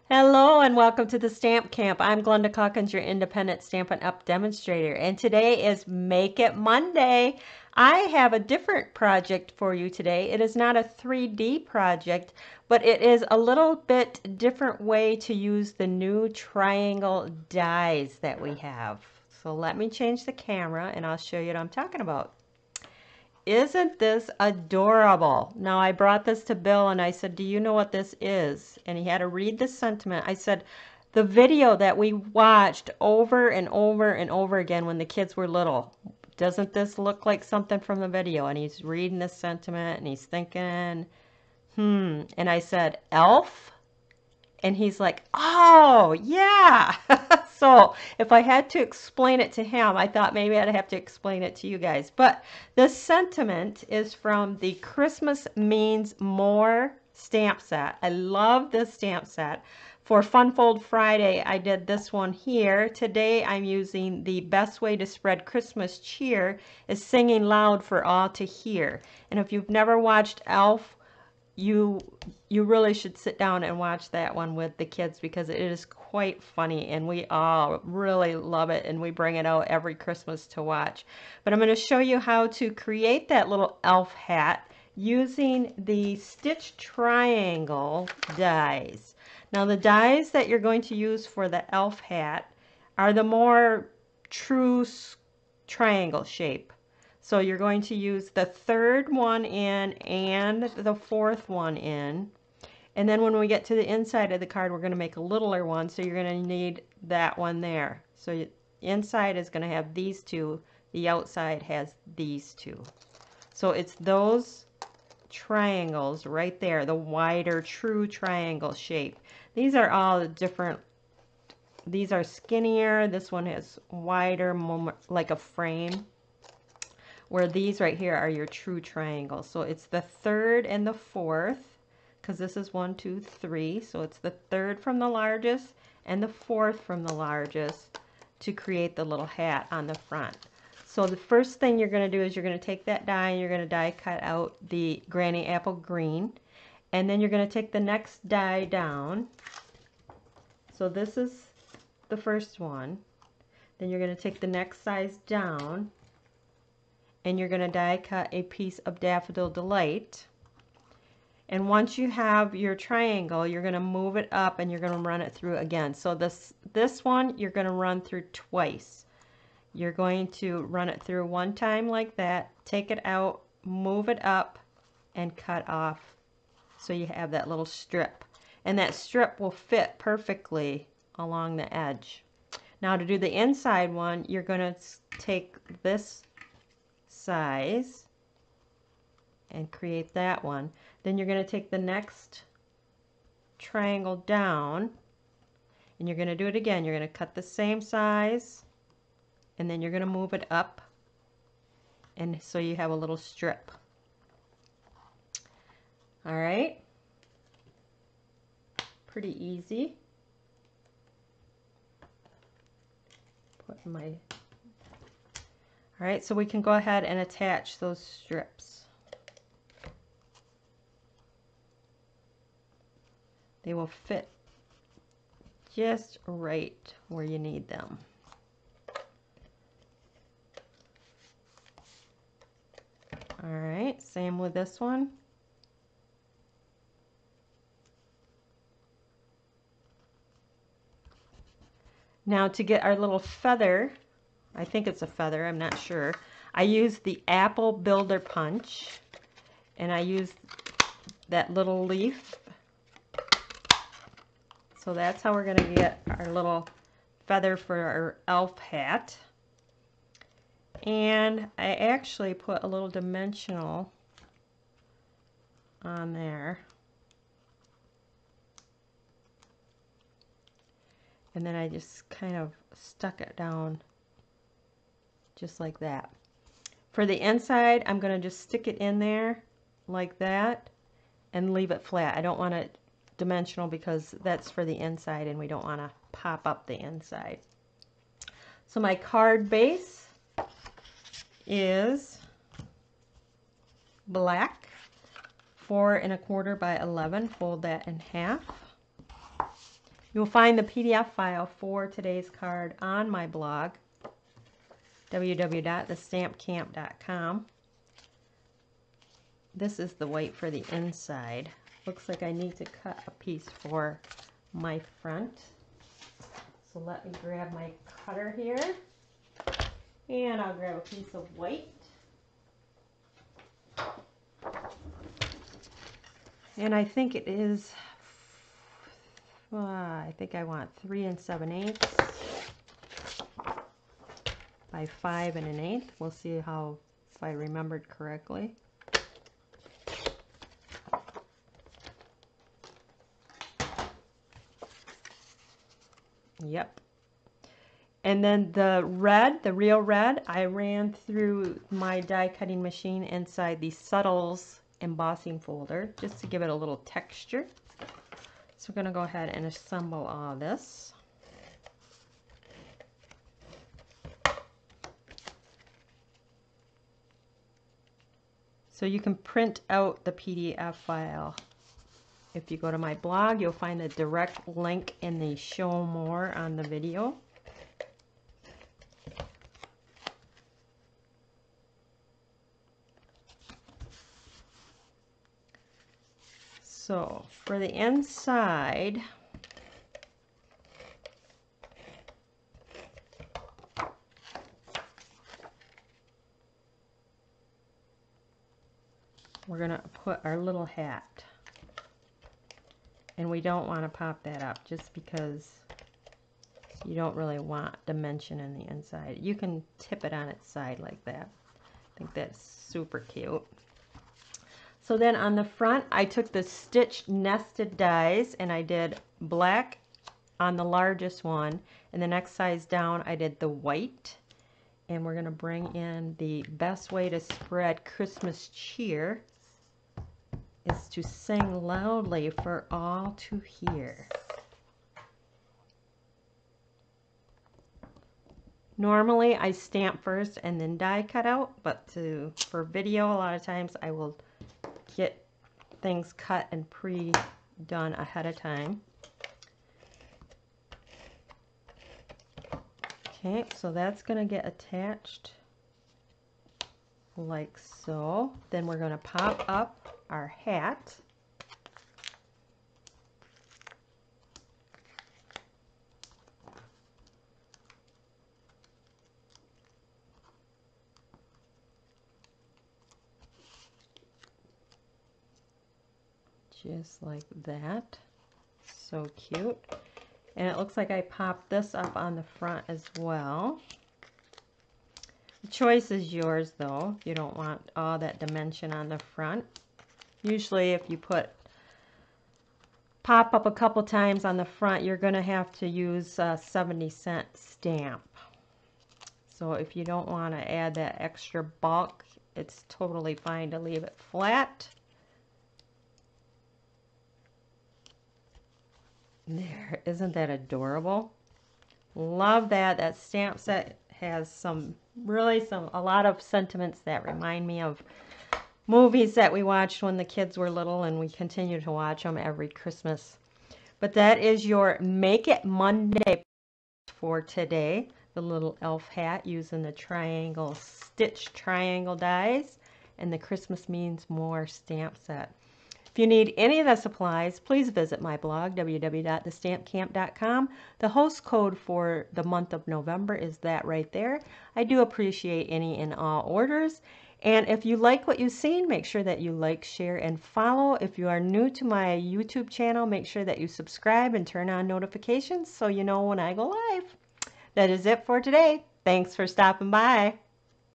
Hello and welcome to the Stamp Camp. I'm Glenda Calkins, your independent Stampin' Up! Demonstrator, and today is Make It Monday. I have a different project for you today. It is not a 3D project, but it is a little bit different way to use the new triangle dies that we have. So let me change the camera and I'll show you what I'm talking about. Isn't this adorable? Now, I brought this to Bill and I said, do you know what this is? And he had to read the sentiment. I said, the video that we watched over and over and over again when the kids were little. Doesn't this look like something from the video? And he's reading the sentiment and he's thinking, And I said, Elf? And he's like, oh, yeah. So if I had to explain it to him, I thought maybe I'd have to explain it to you guys. But the sentiment is from the Christmas Means More stamp set. I love this stamp set. For Fun Fold Friday, I did this one here. Today I'm using the Best Way to Spread Christmas Cheer is Singing Loud for All to Hear. And if you've never watched Elf, you really should sit down and watch that one with the kids because it is quite funny and we all really love it and we bring it out every Christmas to watch. But I'm going to show you how to create that little elf hat using the stitch triangle dies. Now the dies that you're going to use for the elf hat are the more true triangle shape. So you're going to use the third one in and the fourth one in. And then when we get to the inside of the card, we're going to make a littler one. So you're going to need that one there. So the inside is going to have these two. The outside has these two. So it's those triangles right there, the wider true triangle shape. These are all different. These are skinnier. This one has wider, more like a frame. Where these right here are your true triangles. So it's the third and the fourth, because this is 1, 2, 3. So it's the third from the largest and the fourth from the largest to create the little hat on the front. So the first thing you're going to do is you're going to take that die and you're going to die cut out the Granny Apple Green. And then you're going to take the next die down. So this is the first one. Then you're going to take the next size down. And you're going to die cut a piece of Daffodil Delight. And once you have your triangle, you're going to move it up and you're going to run it through again. So this one you're going to run through twice. You're going to run it through one time like that, take it out, move it up, and cut off so you have that little strip. And that strip will fit perfectly along the edge. Now to do the inside one, you're going to take this size and create that one. Then you're going to take the next triangle down and you're going to do it again. You're going to cut the same size and then you're going to move it up, and so you have a little strip. All right, pretty easy. Put my All right, so we can go ahead and attach those strips. They will fit just right where you need them. All right, same with this one. Now to get our little feather, I think it's a feather, I'm not sure. I used the Apple Builder Punch, and I used that little leaf. So that's how we're going to get our little feather for our elf hat. And I actually put a little dimensional on there. And then I just kind of stuck it down just like that. For the inside, I'm going to just stick it in there like that and leave it flat. I don't want it dimensional because that's for the inside and we don't want to pop up the inside. So my card base is black, 4 1/4 by 11. Fold that in half. You'll find the PDF file for today's card on my blog, www.TheStampCamp.com. This is the white for the inside. Looks like I need to cut a piece for my front. So let me grab my cutter here, and I'll grab a piece of white. And I think it is, I think I want 3 7/8 by 5 1/8. We'll see how, if I remembered correctly. Yep. And then the red, the real red, I ran through my die cutting machine inside the Subtles embossing folder just to give it a little texture. So we're going to go ahead and assemble all this. So you can print out the PDF file. If you go to my blog, you'll find a direct link in the show more on the video. So for the inside, we're going to put our little hat. And we don't want to pop that up just because you don't really want dimension in the inside. You can tip it on its side like that. I think that's super cute. So then on the front, I took the stitched nested dies and I did black on the largest one. And the next size down, I did the white. And we're going to bring in the best way to spread Christmas cheer is to sing loudly for all to hear. Normally I stamp first and then die cut out, but for video a lot of times I will get things cut and pre-done ahead of time. Okay, so that's going to get attached like so. Then we're going to pop up our hat. Just like that. So cute. And it looks like I popped this up on the front as well. The choice is yours though. You don't want all that dimension on the front. Usually if you pop up a couple times on the front, you're going to have to use a 70-cent stamp. So if you don't want to add that extra bulk, it's totally fine to leave it flat. There, isn't that adorable? Love that. That stamp set has a lot of sentiments that remind me of movies that we watched when the kids were little, and we continue to watch them every Christmas. But that is your Make It Monday for today. The little elf hat using the triangle, stitched triangle dies, and the Christmas Means More stamp set. If you need any of the supplies, please visit my blog, www.TheStampCamp.com. The host code for the month of November is that right there. I do appreciate any and all orders. And if you like what you've seen, make sure that you like, share, and follow. If you are new to my YouTube channel, make sure that you subscribe and turn on notifications so you know when I go live. That is it for today. Thanks for stopping by.